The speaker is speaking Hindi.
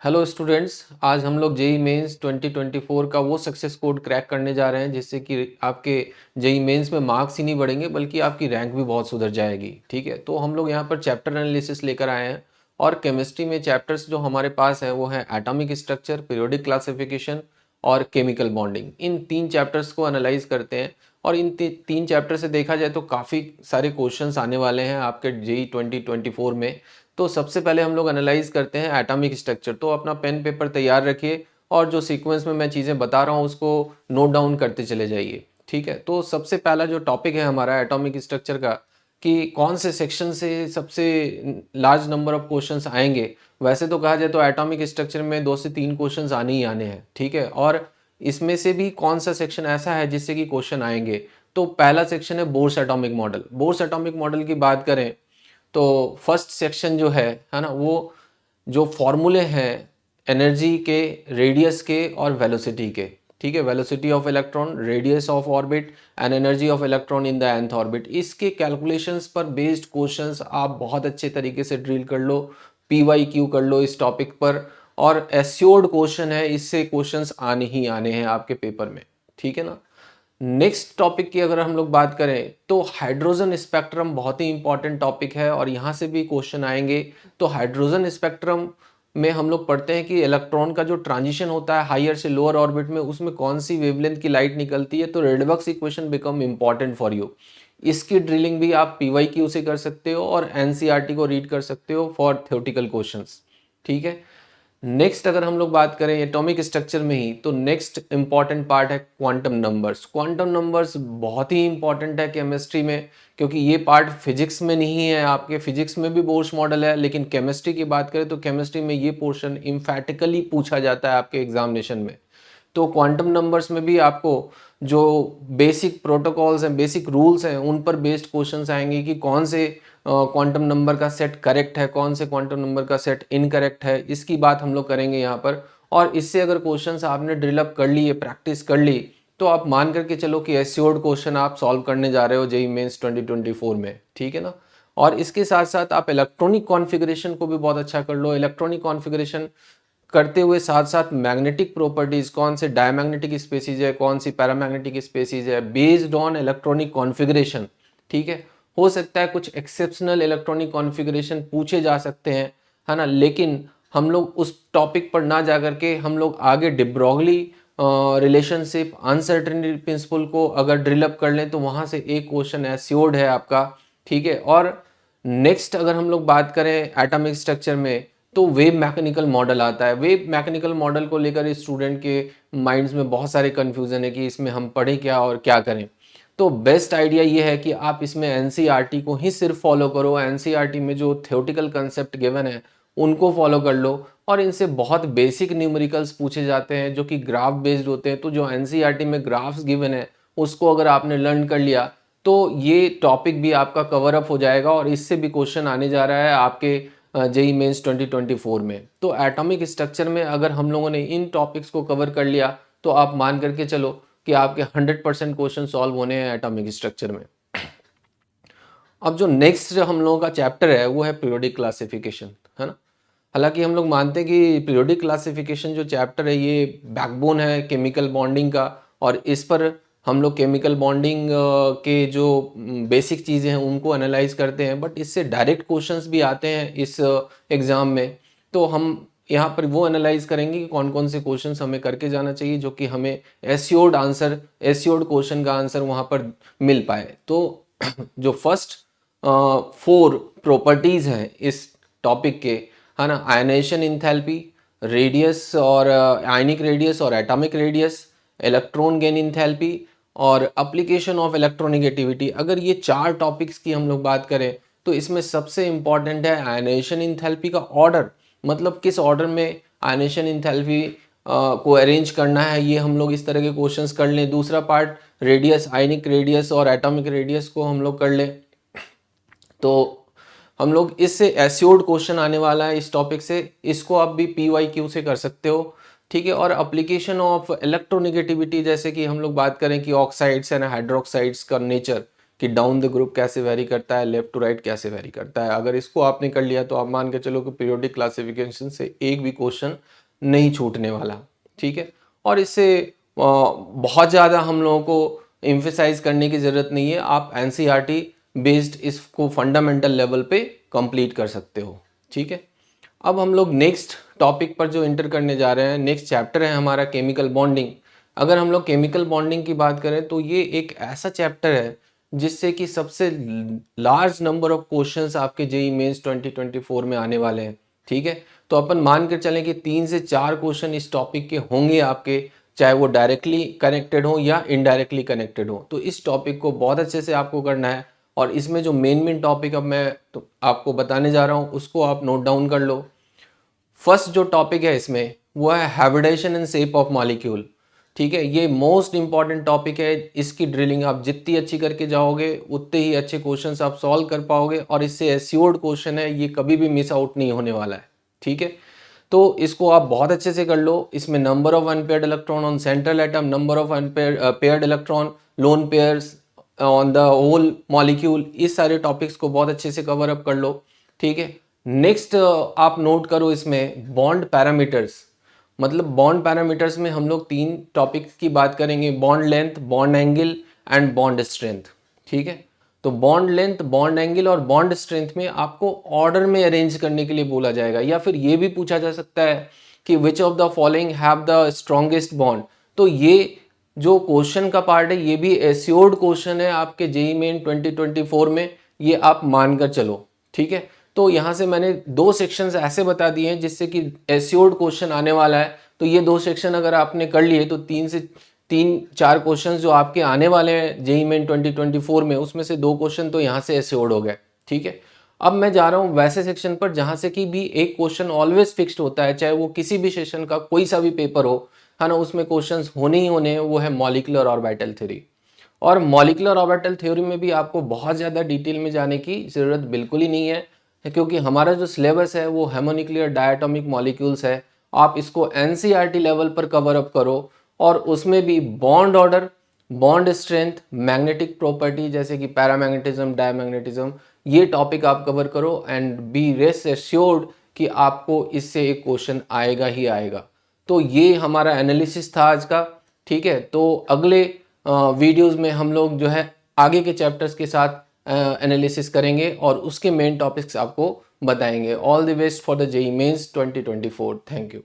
हेलो स्टूडेंट्स, आज हम लोग जेई मेंस 2024 का वो सक्सेस कोड क्रैक करने जा रहे हैं जिससे कि आपके जेई मेंस में मार्क्स ही नहीं बढ़ेंगे बल्कि आपकी रैंक भी बहुत सुधर जाएगी। ठीक है, तो हम लोग यहाँ पर चैप्टर एनालिसिस लेकर आए हैं और केमिस्ट्री में चैप्टर्स जो हमारे पास हैं वो है एटॉमिक स्ट्रक्चर, पीरियोडिक क्लासिफिकेशन और केमिकल बॉन्डिंग। इन तीन चैप्टर्स को एनालाइज करते हैं और इन तीन चैप्टर से देखा जाए तो काफ़ी सारे क्वेश्चंस आने वाले हैं आपके जेई 2024 में। तो सबसे पहले हम लोग एनालाइज करते हैं एटॉमिक स्ट्रक्चर। तो अपना पेन पेपर तैयार रखिए और जो सीक्वेंस में मैं चीज़ें बता रहा हूँ उसको नोट डाउन करते चले जाइए। ठीक है, तो सबसे पहला जो टॉपिक है हमारा एटॉमिक स्ट्रक्चर का कि कौन से सेक्शन से सबसे लार्ज नंबर ऑफ क्वेश्चंस आएंगे। वैसे तो कहा जाए तो एटॉमिक स्ट्रक्चर में 2 से 3 क्वेश्चंस आने ही आने हैं। ठीक है, और इसमें से भी कौन सा सेक्शन ऐसा है जिससे कि क्वेश्चन आएंगे। तो पहला सेक्शन है Bohr's atomic model. Bohr's atomic model की बात करें तो फर्स्ट सेक्शन जो है ना, वो जो फॉर्मूले हैं एनर्जी के, रेडियस के और वेलोसिटी के। ठीक है, velocity of electron, radius of orbit and energy of electron in the nth orbit, इसके कैलकुलेशंस पर बेस्ड क्वेश्चंस आप बहुत अच्छे तरीके से ड्रिल कर लो, PYQ कर लो इस टॉपिक पर। और एस्योर्ड क्वेश्चन है, इससे क्वेश्चंस आने ही आने हैं आपके पेपर में। ठीक है ना। नेक्स्ट टॉपिक की अगर हम लोग बात करें तो हाइड्रोजन स्पेक्ट्रम बहुत ही इंपॉर्टेंट टॉपिक है और यहाँ से भी क्वेश्चन आएंगे। तो हाइड्रोजन स्पेक्ट्रम में हम लोग पढ़ते हैं कि इलेक्ट्रॉन का जो ट्रांजिशन होता है हायर से लोअर ऑर्बिट में, उसमें कौन सी वेवलेंथ की लाइट निकलती है। तो redox equation become important for you. इसकी ड्रिलिंग भी आप PYQ से कर सकते हो और NCERT को रीड कर सकते हो फॉर थ्योरेटिकल क्वेश्चंस। ठीक है। नेक्स्ट अगर हम लोग बात करें एटॉमिक स्ट्रक्चर में ही तो नेक्स्ट इंपॉर्टेंट पार्ट है क्वांटम नंबर्स। क्वांटम नंबर्स बहुत ही इंपॉर्टेंट है केमिस्ट्री में, क्योंकि ये पार्ट फिजिक्स में नहीं है। आपके फिजिक्स में भी बोर्स मॉडल है, लेकिन केमिस्ट्री की बात करें तो केमिस्ट्री में ये पोर्शन इम्फैटिकली पूछा जाता है आपके एग्जामिनेशन में। तो क्वांटम नंबर्स में भी आपको जो बेसिक प्रोटोकॉल्स हैं, बेसिक रूल्स हैं, उन पर बेस्ड क्वेश्चंस आएंगे कि कौन से क्वांटम नंबर का सेट करेक्ट है, कौन से क्वांटम नंबर का सेट इनकरेक्ट है, इसकी बात हम लोग करेंगे यहाँ पर। और इससे अगर क्वेश्चंस आपने ड्रिल अप कर लिए, प्रैक्टिस कर ली, तो आप मान करके चलो कि एस्योर्ड क्वेश्चन आप सॉल्व करने जा रहे हो जेईई मेंस 2024 में। ठीक है ना। और इसके साथ साथ आप इलेक्ट्रॉनिक कॉन्फ़िगरेशन को भी बहुत अच्छा कर लो। इलेक्ट्रॉनिक कॉन्फ़िगरेशन करते हुए साथ साथ मैग्नेटिक प्रॉपर्टीज, कौन से डायमैग्नेटिक स्पेसीज है, कौन सी पैरामैग्नेटिक स्पेसीज है, बेस्ड ऑन इलेक्ट्रॉनिक कॉन्फ़िगरेशन। ठीक है, हो सकता है कुछ एक्सेप्शनल इलेक्ट्रॉनिक कॉन्फ़िगरेशन पूछे जा सकते हैं, है ना। लेकिन हम लोग उस टॉपिक पर ना जा करके हम लोग आगे डिब्रोगली रिलेशनशिप, अनसर्टेनिटी प्रिंसिपल को अगर ड्रिल अप कर लें तो वहां से एक क्वेश्चन एश्योर्ड है आपका। ठीक है। और नेक्स्ट अगर हम लोग बात करें एटॉमिक स्ट्रक्चर में तो वेव मैकेनिकल मॉडल आता है। वेव मैकेनिकल मॉडल को लेकर स्टूडेंट के माइंड्स में बहुत सारे कन्फ्यूजन है कि इसमें हम पढ़ें क्या और क्या करें। तो बेस्ट आइडिया ये है कि आप इसमें NCERT को ही सिर्फ फॉलो करो। NCERT में जो थ्योरेटिकल कंसेप्ट गिवन है उनको फॉलो कर लो और इनसे बहुत बेसिक न्यूमेरिकल्स पूछे जाते हैं जो कि ग्राफ बेस्ड होते हैं। तो जो NCERT में ग्राफ्स गिवन है उसको अगर आपने लर्न कर लिया तो ये टॉपिक भी आपका कवर अप हो जाएगा और इससे भी क्वेश्चन आने जा रहा है आपके जेईई मेंस 2024 में। तो एटॉमिक स्ट्रक्चर में अगर हम लोगों ने इन टॉपिक्स को कवर कर लिया तो आप मान करके चलो कि आपके 100% क्वेश्चन सॉल्व होने हैं एटॉमिक स्ट्रक्चर में। अब जो नेक्स्ट जो हम लोगों का चैप्टर है वो है पीरियोडिक क्लासिफिकेशन, है ना। हालांकि हम लोग मानते हैं कि पीरियोडिक क्लासिफिकेशन जो चैप्टर है ये बैकबोन है केमिकल बॉन्डिंग का, और इस पर हम लोग केमिकल बॉन्डिंग के जो बेसिक चीज़ें हैं उनको एनालाइज करते हैं। बट इससे डायरेक्ट क्वेश्चंस भी आते हैं इस एग्ज़ाम में। तो हम यहाँ पर वो एनालाइज करेंगे कि कौन कौन से क्वेश्चंस हमें करके जाना चाहिए जो कि हमें एस्योर्ड आंसर, एस्योर्ड क्वेश्चन का आंसर वहाँ पर मिल पाए। तो जो फर्स्ट 4 प्रॉपर्टीज़ हैं इस टॉपिक के, है ना, आयनेशन इंथैल्पी, रेडियस और आयनिक रेडियस और atomic radius, electron gain enthalpy और एप्लीकेशन ऑफ इलेक्ट्रोनेगेटिविटी। अगर ये 4 टॉपिक्स की हम लोग बात करें तो इसमें सबसे इंपॉर्टेंट है आयनेशन इंथैल्पी का ऑर्डर, मतलब किस ऑर्डर में आयनेशन इंथैल्पी को अरेंज करना है। ये हम लोग इस तरह के क्वेश्चंस कर लें। दूसरा पार्ट रेडियस, आयनिक रेडियस और एटॉमिक रेडियस को हम लोग कर लें। तो हम लोग इससे एस्योर्ड क्वेश्चन आने वाला है इस टॉपिक से, इसको आप भी PYQ से कर सकते हो। ठीक है। और एप्लीकेशन ऑफ इलेक्ट्रोनेगेटिविटी, जैसे कि हम लोग बात करें कि ऑक्साइड्स एंड हाइड्रोक्साइड्स का नेचर, कि डाउन द ग्रुप कैसे वेरी करता है, लेफ्ट टू राइट कैसे वेरी करता है। अगर इसको आपने कर लिया तो आप मान के चलो कि पीरियोडिक क्लासिफिकेशन से एक भी क्वेश्चन नहीं छूटने वाला, ठीक है। और इससे बहुत ज़्यादा हम लोगों को एम्फेसाइज करने की ज़रूरत नहीं है, आप एनसीईआरटी बेस्ड इसको फंडामेंटल लेवल पे कंप्लीट कर सकते हो, ठीक है। अब हम लोग नेक्स्ट टॉपिक पर जो इंटर करने जा रहे हैं, नेक्स्ट चैप्टर है हमारा केमिकल बॉन्डिंग। अगर हम लोग केमिकल बॉन्डिंग की बात करें तो ये एक ऐसा चैप्टर है जिससे कि सबसे लार्ज नंबर ऑफ क्वेश्चंस आपके जेईई मेंस 2024 में आने वाले हैं, ठीक है। तो अपन मान कर चलें कि 3 से 4 क्वेश्चन इस टॉपिक के होंगे आपके, चाहे वो डायरेक्टली कनेक्टेड हो या इनडायरेक्टली कनेक्टेड हो। तो इस टॉपिक को बहुत अच्छे से आपको करना है और इसमें जो मेन टॉपिक अब मैं तो आपको बताने जा रहा हूँ उसको आप नोट डाउन कर लो। फर्स्ट जो टॉपिक है इसमें वो है hybridization and shape of molecule, ठीक है। ये मोस्ट इंपॉर्टेंट टॉपिक है, इसकी ड्रिलिंग आप जितनी अच्छी करके जाओगे उतने ही अच्छे क्वेश्चंस आप सॉल्व कर पाओगे और इससे एश्योर्ड क्वेश्चन है, ये कभी भी मिस आउट नहीं होने वाला है, ठीक है। तो इसको आप बहुत अच्छे से कर लो। इसमें number of unpaired electron on central atom, number of paired electron, lone pairs on the whole molecule, इस सारे टॉपिक्स को बहुत अच्छे से कवर अप कर लो, ठीक है। नेक्स्ट आप नोट करो इसमें बॉन्ड पैरामीटर्स, मतलब बॉन्ड पैरामीटर्स में हम लोग 3 टॉपिक्स की बात करेंगे, bond length, bond angle and bond strength, ठीक है। तो बॉन्ड लेंथ, बॉन्ड एंगल और बॉन्ड स्ट्रेंथ में आपको ऑर्डर में अरेंज करने के लिए बोला जाएगा, या फिर ये भी पूछा जा सकता है कि which of the following have the strongest bond. तो ये जो क्वेश्चन का पार्ट है ये भी एश्योर्ड क्वेश्चन है आपके जेईई मेन 2024 में, ये आप मानकर चलो, ठीक है। तो यहाँ से मैंने 2 सेक्शंस ऐसे बता दिए हैं जिससे कि एश्योर्ड क्वेश्चन आने वाला है। तो ये 2 सेक्शन अगर आपने कर लिए तो 3-4 क्वेश्चन जो आपके आने वाले हैं जेईई मेन 2024 में, उसमें से 2 क्वेश्चन तो यहाँ से एश्योर्ड हो गए, ठीक है। अब मैं जा रहा हूँ वैसे सेक्शन पर जहाँ से कि भी एक क्वेश्चन ऑलवेज फिक्स्ड होता है, चाहे वो किसी भी सेशन का कोई सा भी पेपर हो, है ना, उसमें क्वेश्चंस होने ही होने हैं, वो है मॉलिक्यूलर ऑर्बिटल थ्योरी। और मॉलिक्यूलर ऑर्बिटल थ्योरी में भी आपको बहुत ज़्यादा डिटेल में जाने की ज़रूरत बिल्कुल ही नहीं है, क्योंकि हमारा जो सिलेबस है वो हेमोन्यूक्लियर डायटोमिक मॉलिक्यूल्स है। आप इसको एनसीईआरटी लेवल पर कवर अप करो और उसमें भी bond order, bond strength, magnetic property जैसे कि पैरामैग्नेटिज्म, डायमैग्नेटिज्म, ये टॉपिक आप कवर करो एंड बी रेस्ट एश्योर्ड कि आपको इससे एक क्वेश्चन आएगा ही आएगा। तो ये हमारा एनालिसिस था आज का, ठीक है। तो अगले वीडियोस में हम लोग जो है आगे के चैप्टर्स के साथ एनालिसिस करेंगे और उसके मेन टॉपिक्स आपको बताएंगे। All the best for the JEE mains 2024। Thank you.